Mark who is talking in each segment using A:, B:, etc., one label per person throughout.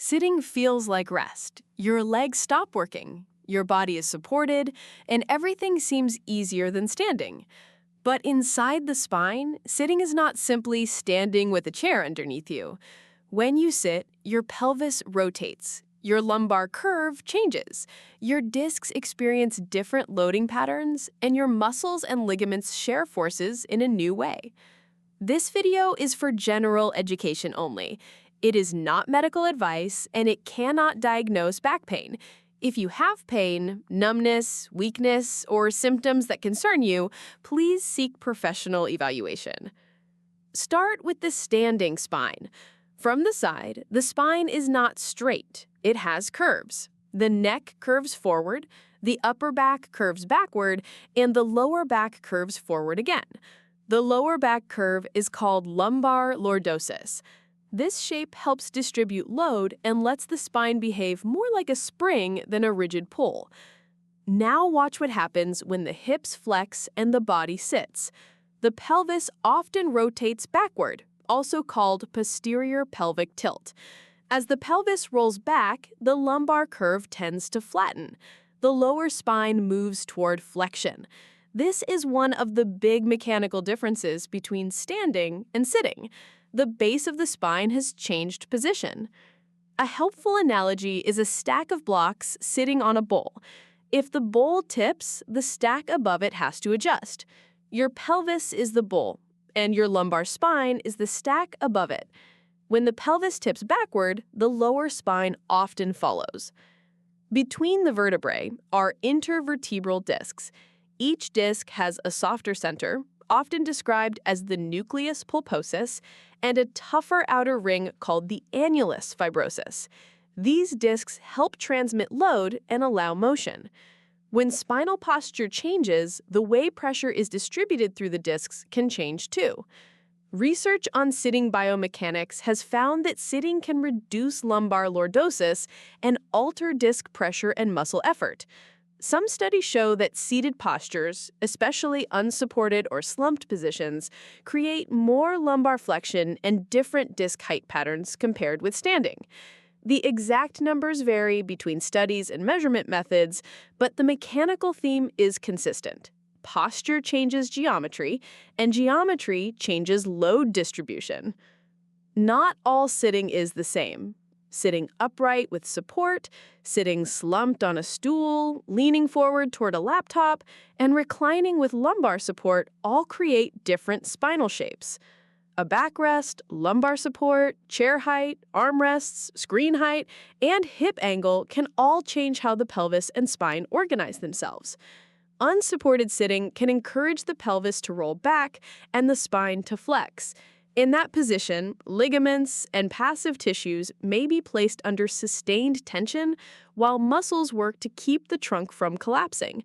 A: Sitting feels like rest. Your legs stop working, your body is supported, and everything seems easier than standing. But inside the spine, sitting is not simply standing with a chair underneath you. When you sit, your pelvis rotates. Your lumbar curve changes. Your discs experience different loading patterns, and your muscles and ligaments share forces in a new way. This video is for general education only. It is not medical advice, and it cannot diagnose back pain. If you have pain, numbness, weakness, or symptoms that concern you, please seek professional evaluation. Start with the standing spine. From the side, the spine is not straight. It has curves. The neck curves forward, the upper back curves backward, and the lower back curves forward again. The lower back curve is called lumbar lordosis. This shape helps distribute load and lets the spine behave more like a spring than a rigid pull. Now watch what happens when the hips flex and the body sits. The pelvis often rotates backward, also called posterior pelvic tilt. As the pelvis rolls back, the lumbar curve tends to flatten. The lower spine moves toward flexion. This is one of the big mechanical differences between standing and sitting. The base of the spine has changed position. A helpful analogy is a stack of blocks sitting on a bowl. If the bowl tips, the stack above it has to adjust. Your pelvis is the bowl, and your lumbar spine is the stack above it. When the pelvis tips backward, the lower spine often follows. Between the vertebrae are intervertebral discs. Each disc has a softer center, often described as the nucleus pulposus, and a tougher outer ring called the annulus fibrosus. These discs help transmit load and allow motion. When spinal posture changes, the way pressure is distributed through the discs can change too. Research on sitting biomechanics has found that sitting can reduce lumbar lordosis and alter disc pressure and muscle effort. Some studies show that seated postures, especially unsupported or slumped positions, create more lumbar flexion and different disc height patterns compared with standing. The exact numbers vary between studies and measurement methods, but the mechanical theme is consistent. Posture changes geometry, and geometry changes load distribution. Not all sitting is the same. Sitting upright with support, sitting slumped on a stool, leaning forward toward a laptop, and reclining with lumbar support all create different spinal shapes. A backrest, lumbar support, chair height, armrests, screen height, and hip angle can all change how the pelvis and spine organize themselves. Unsupported sitting can encourage the pelvis to roll back and the spine to flex. In that position, ligaments and passive tissues may be placed under sustained tension while muscles work to keep the trunk from collapsing.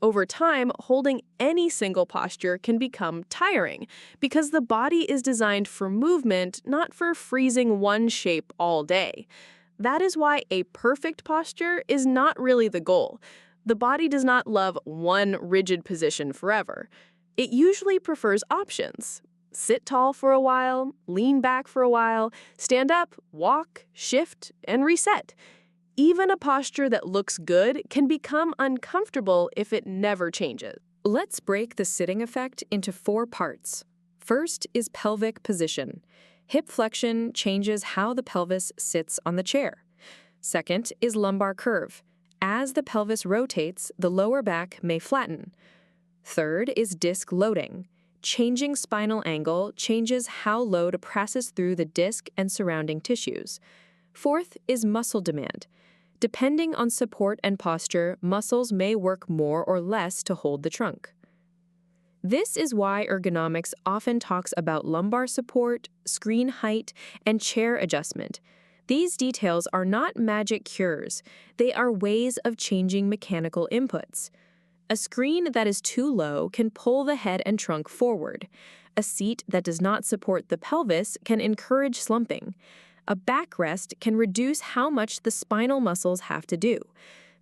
A: Over time, holding any single posture can become tiring because the body is designed for movement, not for freezing one shape all day. That is why a perfect posture is not really the goal. The body does not love one rigid position forever. It usually prefers options. Sit tall for a while, lean back for a while, stand up, walk, shift, and reset. Even a posture that looks good can become uncomfortable if it never changes.
B: Let's break the sitting effect into 4 parts. First is pelvic position. Hip flexion changes how the pelvis sits on the chair. Second is lumbar curve. As the pelvis rotates, the lower back may flatten. Third is disc loading. Changing spinal angle changes how load passes through the disc and surrounding tissues. Fourth is muscle demand. Depending on support and posture, muscles may work more or less to hold the trunk. This is why ergonomics often talks about lumbar support, screen height, and chair adjustment. These details are not magic cures. They are ways of changing mechanical inputs. A screen that is too low can pull the head and trunk forward. A seat that does not support the pelvis can encourage slumping. A backrest can reduce how much the spinal muscles have to do.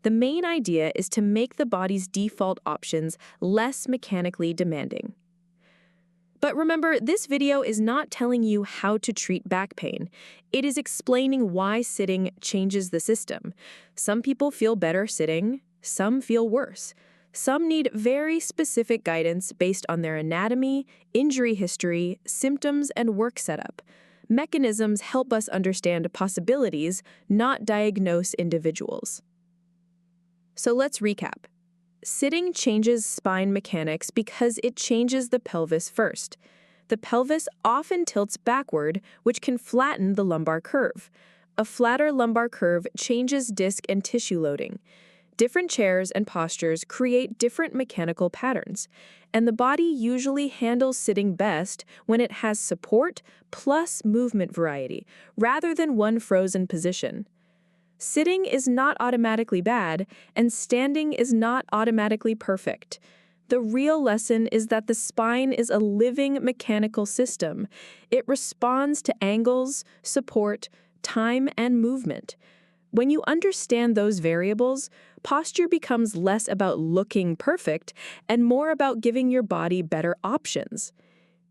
B: The main idea is to make the body's default options less mechanically demanding. But remember, this video is not telling you how to treat back pain. It is explaining why sitting changes the system. Some people feel better sitting, some feel worse. Some need very specific guidance based on their anatomy, injury history, symptoms, and work setup. Mechanisms help us understand possibilities, not diagnose individuals. So let's recap. Sitting changes spine mechanics because it changes the pelvis first. The pelvis often tilts backward, which can flatten the lumbar curve. A flatter lumbar curve changes disc and tissue loading. Different chairs and postures create different mechanical patterns, and the body usually handles sitting best when it has support plus movement variety, rather than one frozen position. Sitting is not automatically bad, and standing is not automatically perfect. The real lesson is that the spine is a living mechanical system. It responds to angles, support, time, and movement. When you understand those variables, posture becomes less about looking perfect and more about giving your body better options.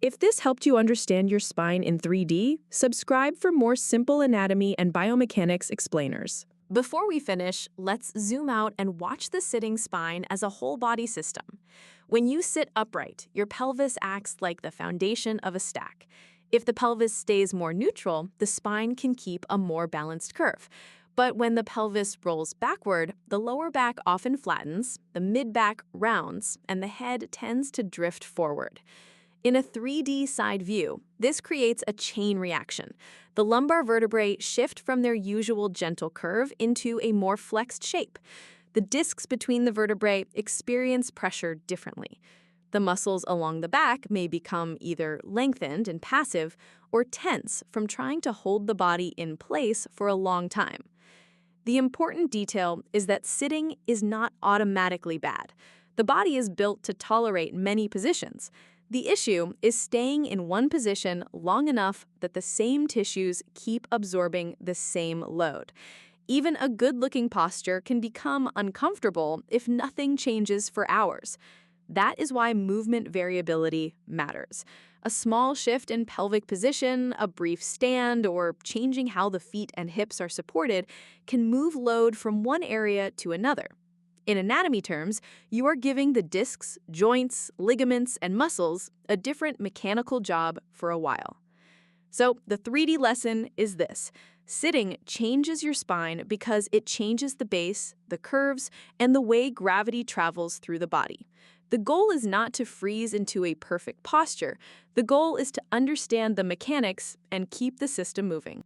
B: If this helped you understand your spine in 3D, subscribe for more simple anatomy and biomechanics explainers.
A: Before we finish, let's zoom out and watch the sitting spine as a whole body system. When you sit upright, your pelvis acts like the foundation of a stack. If the pelvis stays more neutral, the spine can keep a more balanced curve. But when the pelvis rolls backward, the lower back often flattens, the mid-back rounds, and the head tends to drift forward. In a 3D side view, this creates a chain reaction. The lumbar vertebrae shift from their usual gentle curve into a more flexed shape. The discs between the vertebrae experience pressure differently. The muscles along the back may become either lengthened and passive or tense from trying to hold the body in place for a long time. The important detail is that sitting is not automatically bad. The body is built to tolerate many positions. The issue is staying in one position long enough that the same tissues keep absorbing the same load. Even a good-looking posture can become uncomfortable if nothing changes for hours. That is why movement variability matters. A small shift in pelvic position, a brief stand, or changing how the feet and hips are supported can move load from one area to another. In anatomy terms, you are giving the discs, joints, ligaments, and muscles a different mechanical job for a while. So the 3D lesson is this. Sitting changes your spine because it changes the base, the curves, and the way gravity travels through the body. The goal is not to freeze into a perfect posture. The goal is to understand the mechanics and keep the system moving.